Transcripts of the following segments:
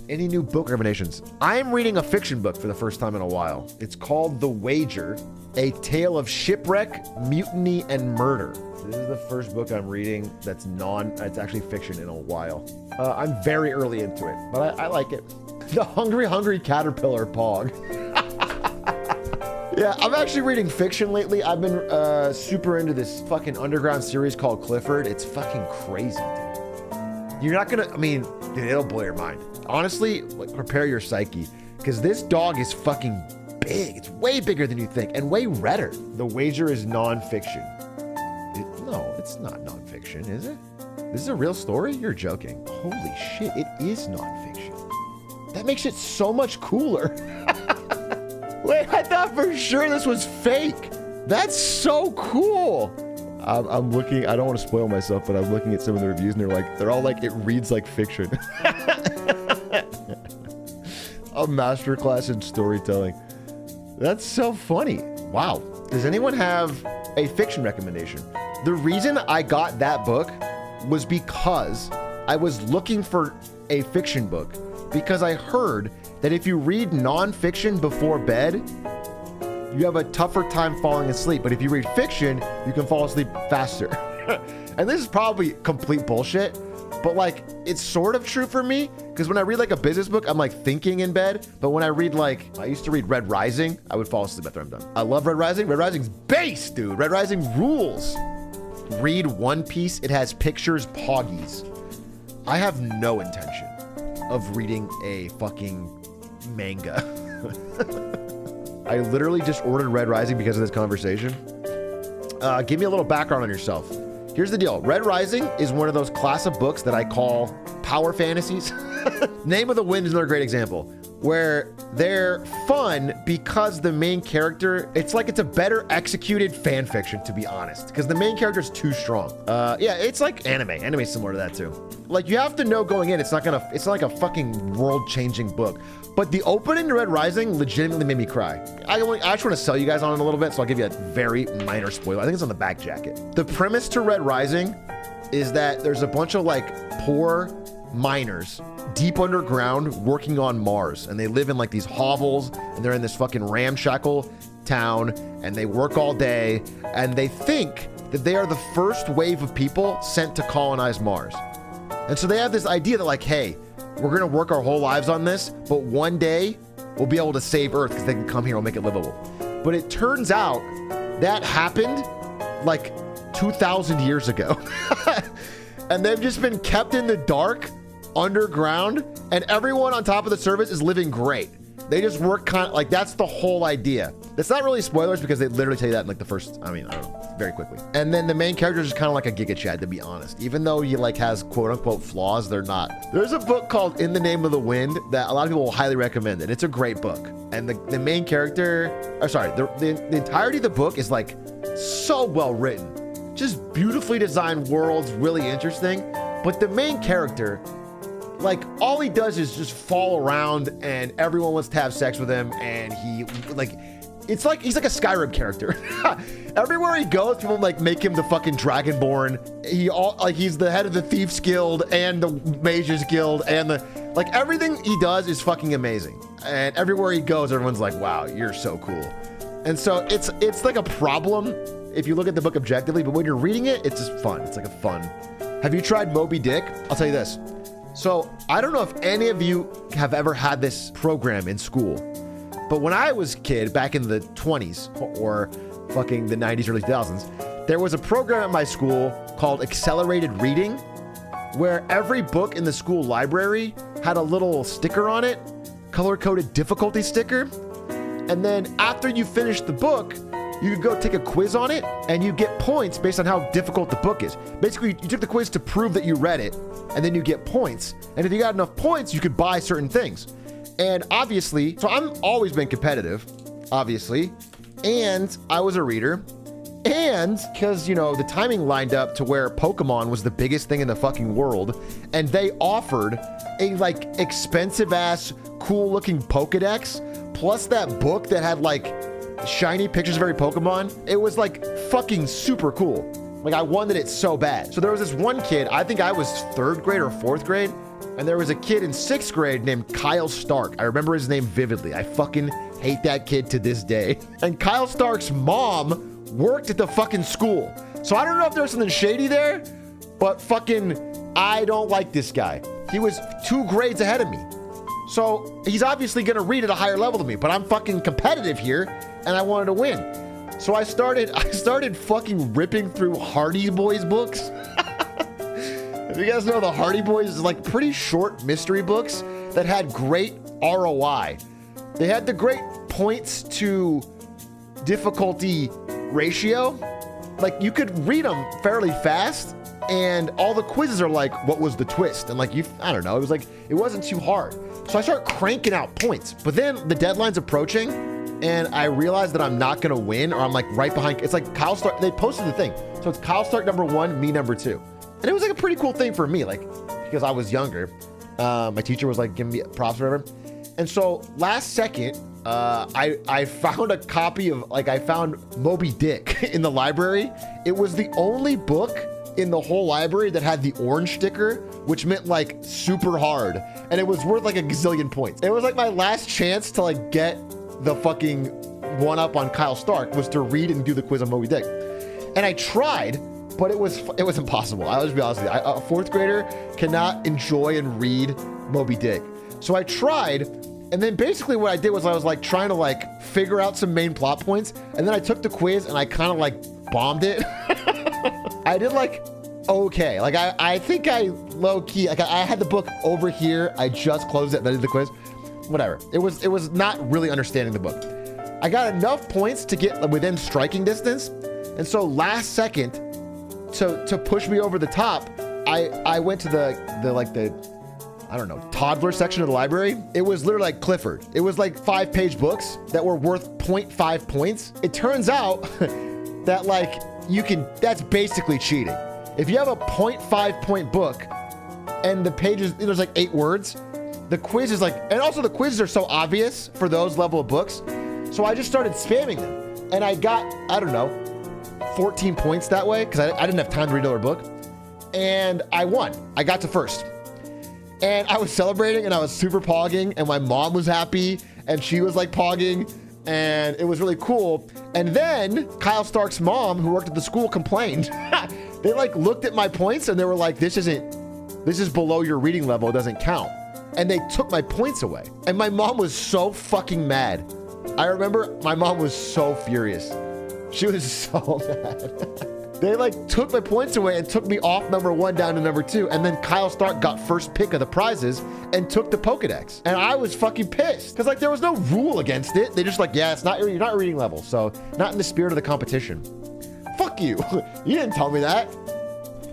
Any new book recommendations? I am reading a fiction book for the first time in a while. It's called The Wager, a tale of shipwreck, mutiny, and murder. This is the first book I'm reading that's it's actually fiction in a while. I'm very early into it, but I like it. The Hungry Caterpillar Pog. Yeah, I'm actually reading fiction lately. I've been super into this fucking underground series called Clifford. It's fucking crazy, dude. You're not gonna, I mean, dude, it'll blow your mind. Honestly, like, prepare your psyche, because this dog is fucking big. It's way bigger than you think, and way redder. The Wager is non-fiction. No, it's not non-fiction, is it? This is a real story? You're joking. Holy shit, it is non-fiction. That makes it so much cooler. Wait, I thought for sure this was fake. That's so cool. I'm looking, I don't want to spoil myself, but I'm looking at some of the reviews and they're all like, it reads like fiction. A masterclass in storytelling. That's so funny. Wow. Does anyone have a fiction recommendation? The reason I got that book was because I was looking for a fiction book, because I heard that if you read nonfiction before bed, you have a tougher time falling asleep. But if you read fiction, you can fall asleep faster. And this is probably complete bullshit, but like, it's sort of true for me, because when I read like a business book, I'm like thinking in bed. But when I read I used to read Red Rising, I would fall asleep after I'm done. I love Red Rising. Red Rising's base, dude. Red Rising rules. Read One Piece. It has pictures, poggies. I have no intention of reading a fucking manga. I literally just ordered Red Rising because of this conversation. Give me a little background on yourself. Here's the deal. Red Rising is one of those class of books that I call power fantasies. Name of the Wind is another great example, where they're fun because the main character, it's a better executed fan fiction, to be honest, because the main character is too strong. Yeah, it's like anime. Anime's similar to that too. Like, you have to know going in, it's not like a fucking world-changing book. But the opening to Red Rising legitimately made me cry. I just want to sell you guys on it a little bit, so I'll give you a very minor spoiler. I think it's on the back jacket. The premise to Red Rising is that there's a bunch of like poor miners deep underground working on Mars, and they live in like these hovels, and they're in this fucking ramshackle town, and they work all day, and they think that they are the first wave of people sent to colonize Mars. And so they have this idea that like, hey, we're gonna work our whole lives on this, but one day we'll be able to save Earth because they can come here and make it livable. But it turns out that happened like 2,000 years ago. And they've just been kept in the dark underground, and everyone on top of the surface is living great. They just work kind of like, that's the whole idea. That's not really spoilers because they literally tell you that in like the first, I don't know, very quickly. And then the main character is just kind of like a Giga Chad, to be honest. Even though he like has quote unquote flaws, they're not. There's a book called In the Name of the Wind that a lot of people will highly recommend it. It's a great book. And the main character, the entirety of the book is like so well written. Just beautifully designed worlds, really interesting. But the main character, like, all he does is just fall around and everyone wants to have sex with him, and he like, it's like he's like a Skyrim character. Everywhere he goes, people like make him the fucking Dragonborn. He's the head of the Thieves Guild and the Mages Guild, and like everything he does is fucking amazing. And everywhere he goes, everyone's like, wow, you're so cool. And so it's like a problem if you look at the book objectively, but when you're reading it, it's just fun. It's like a fun. Have you tried Moby Dick? I'll tell you this. So I don't know if any of you have ever had this program in school, but when I was a kid back in the 20s or fucking the 90s, early 2000s, there was a program at my school called Accelerated Reading, where every book in the school library had a little sticker on it, color-coded difficulty sticker. And then after you finish the book, you could go take a quiz on it, and you get points based on how difficult the book is. Basically, you took the quiz to prove that you read it, and then you get points. And if you got enough points, you could buy certain things. And obviously, so I've always been competitive, obviously, and I was a reader. And because, you know, the timing lined up to where Pokemon was the biggest thing in the fucking world, and they offered a like expensive ass, cool looking Pokedex, plus that book that had like shiny pictures of every Pokemon. It was like fucking super cool. Like, I wanted it so bad. So there was this one kid, I think I was 3rd grade or 4th grade, And there was a kid in 6th grade named Kyle Stark. I remember his name vividly. I fucking hate that kid to this day. And Kyle Stark's mom worked at the fucking school. So I don't know if there's something shady there, but fucking, I don't like this guy. He was 2 grades ahead of me. So he's obviously gonna read at a higher level than me, but I'm fucking competitive here and I wanted to win. So I started fucking ripping through Hardy Boys books. If you guys know, the Hardy Boys is like pretty short mystery books that had great ROI. They had the great points to difficulty ratio. Like you could read them fairly fast and all the quizzes are like, what was the twist? And like, I don't know, it was like, it wasn't too hard. So I start cranking out points, but then the deadline's approaching and I realize that I'm not gonna win, or I'm like right behind. It's like Kyle Stark, they posted the thing. So it's Kyle Stark number 1, me number 2. And it was like a pretty cool thing for me, like, because I was younger. My teacher was like giving me props or whatever. And so last second, I found a copy of, like, I found Moby Dick in the library. It was the only book in the whole library that had the orange sticker, which meant like super hard. And it was worth like a gazillion points. It was like my last chance to like get the fucking one up on Kyle Stark was to read and do the quiz on Moby Dick. And I tried, but it was impossible. I'll just be honest with you. A 4th grader cannot enjoy and read Moby Dick. So I tried, and then basically what I did was I was like trying to like figure out some main plot points, and then I took the quiz and I kind of like bombed it. I did like okay. Like I think I low key, like I had the book over here. I just closed it and I did the quiz. Whatever. It was not really understanding the book. I got enough points to get within striking distance, and so last second to push me over the top, I went to the I don't know, toddler section of the library. It was literally like Clifford. It was like 5-page books that were worth 0.5 points. It turns out that like that's basically cheating. If you have a 0.5 point book and the pages, there's like 8 words, the quiz is like, and also the quizzes are so obvious for those level of books. So I just started spamming them and I got, I don't know, 14 points that way because I didn't have time to read another book. And I won. I got to first. And I was celebrating and I was super pogging and my mom was happy and she was like pogging and it was really cool. And then Kyle Stark's mom, who worked at the school, complained. They like looked at my points and they were like, this is below your reading level. It doesn't count. And they took my points away. And my mom was so fucking mad. I remember my mom was so furious. She was so mad. They like took my points away and took me off number 1 down to number 2. And then Kyle Stark got first pick of the prizes and took the Pokedex. And I was fucking pissed because like there was no rule against it. They just like, yeah, you're not reading level. So not in the spirit of the competition. Fuck you. You didn't tell me that.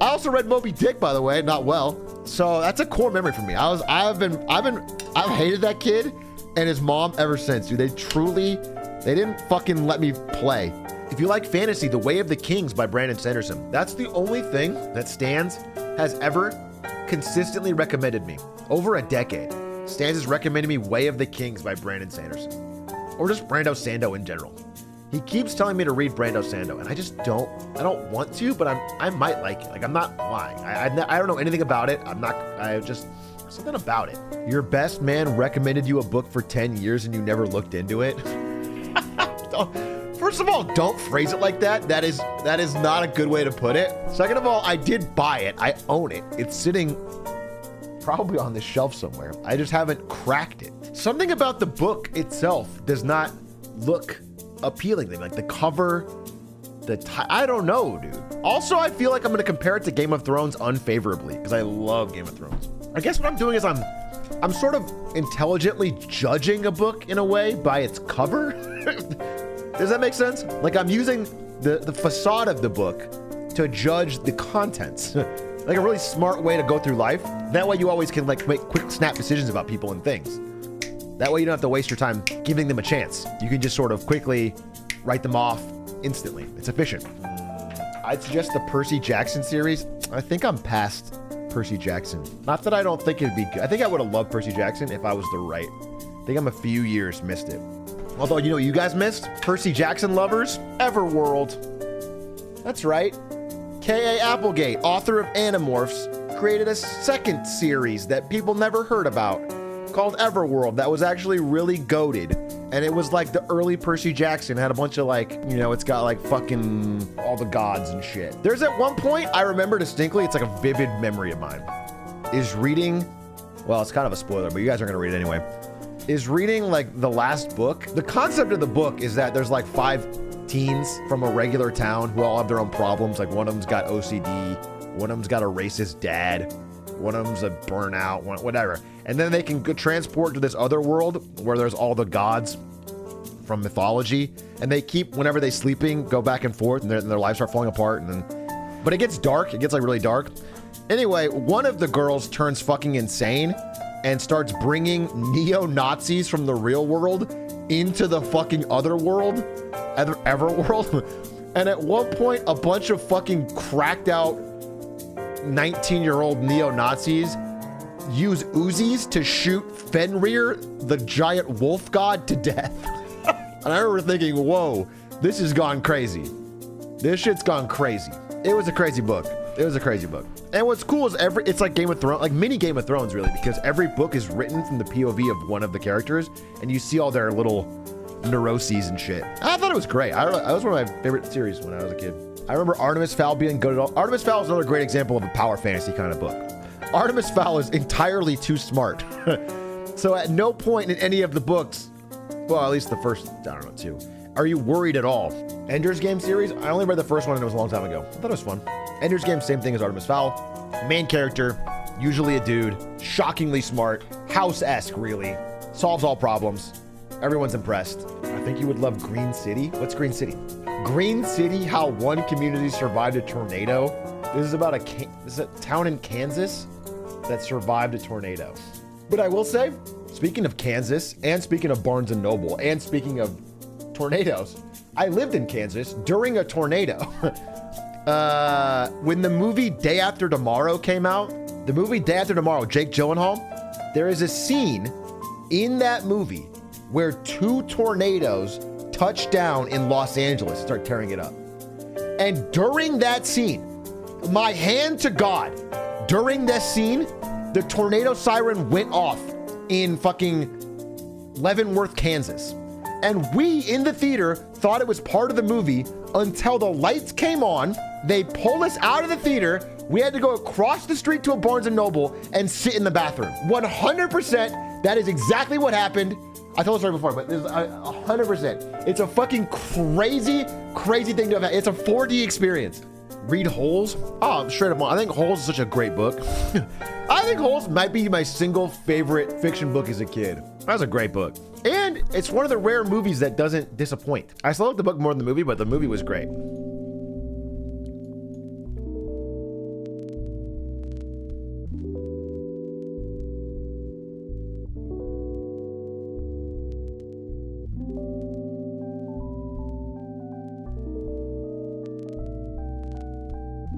I also read Moby Dick, by the way, not well. So that's a core memory for me. I've hated that kid and his mom ever since, dude. They didn't fucking let me play. If you like fantasy, The Way of the Kings by Brandon Sanderson. That's the only thing that Stans has ever consistently recommended me. Over a decade, Stans has recommended me Way of the Kings by Brandon Sanderson. Or just Brando Sando in general. He keeps telling me to read Brando Sando, and I just don't want to, but I might like it. Like, I'm not lying. I don't know anything about it. Something about it. Your best man recommended you a book for 10 years and you never looked into it. First of all, don't phrase it like that. That is not a good way to put it. Second of all, I did buy it. I own it. It's sitting probably on the shelf somewhere. I just haven't cracked it. Something about the book itself does not look appealing. Like the cover, I don't know, dude. Also, I feel like I'm going to compare it to Game of Thrones unfavorably because I love Game of Thrones. I guess what I'm doing is I'm sort of intelligently judging a book in a way by its cover. Does that make sense? Like I'm using the facade of the book to judge the contents. Like a really smart way to go through life. That way you always can like make quick snap decisions about people and things. That way you don't have to waste your time giving them a chance. You can just sort of quickly write them off instantly. It's efficient. I'd suggest the Percy Jackson series. I think I'm past Percy Jackson. Not that I don't think it'd be good. I think I would have loved Percy Jackson if I was the right. I think I'm a few years missed it. Although, you know what you guys missed? Percy Jackson lovers, Everworld. That's right. K.A. Applegate, author of Animorphs, created a second series that people never heard about called Everworld that was actually really goated. And it was like the early Percy Jackson, had a bunch of like, you know, it's got like fucking all the gods and shit. There's at one point, I remember distinctly, it's like a vivid memory of mine, is reading, well, it's kind of a spoiler, but you guys are gonna read it anyway, is reading like the last book. The concept of the book is that there's like 5 teens from a regular town who all have their own problems. Like one of them's got OCD, one of them's got a racist dad, one of them's a burnout, whatever. And then they can go transport to this other world where there's all the gods from mythology, and they keep, whenever they sleeping, go back and forth, and their lives start falling apart. And then, but it gets dark. It gets like really dark. Anyway, one of the girls turns fucking insane and starts bringing neo-Nazis from the real world into the fucking other world, Everworld. And at one point, a bunch of fucking cracked out 19-year-old neo-Nazis use Uzis to shoot Fenrir, the giant wolf god, to death. And I remember thinking, whoa, this has gone crazy. This shit's gone crazy. It was a crazy book. It was a crazy book. And what's cool is it's like Game of Thrones, like mini Game of Thrones really, because every book is written from the POV of one of the characters, and you see all their little neuroses and shit. I thought it was great. That was one of my favorite series when I was a kid. I remember Artemis Fowl being good at all. Artemis Fowl is another great example of a power fantasy kind of book. Artemis Fowl is entirely too smart. So at no point in any of the books, well, at least the first, I don't know, 2, are you worried at all? Ender's Game series, I only read the first one and it was a long time ago. I thought it was fun. Ender's Game, same thing as Artemis Fowl. Main character, usually a dude, shockingly smart, House-esque really, solves all problems. Everyone's impressed. I think you would love Green City. What's Green City? Green City, how one community survived a tornado. This is about this is a town in Kansas that survived a tornado. But I will say, speaking of Kansas, and speaking of Barnes & Noble, and speaking of tornadoes, I lived in Kansas during a tornado. When the movie Day After Tomorrow came out, the movie Day After Tomorrow, Jake Gyllenhaal, there is a scene in that movie where 2 tornadoes touch down in Los Angeles, start tearing it up. And during that scene, my hand to God, during this scene, the tornado siren went off in fucking Leavenworth, Kansas. And we in the theater thought it was part of the movie until the lights came on. They pulled us out of the theater. We had to go across the street to a Barnes & Noble and sit in the bathroom. 100%, that is exactly what happened. I told the story before, but there's 100%. It's a fucking crazy, crazy thing to have. It's a 4D experience. Read Holes. Oh, straight up. I think Holes is such a great book. I think Holes might be my single favorite fiction book as a kid. That was a great book. And it's one of the rare movies that doesn't disappoint. I still like the book more than the movie, but the movie was great.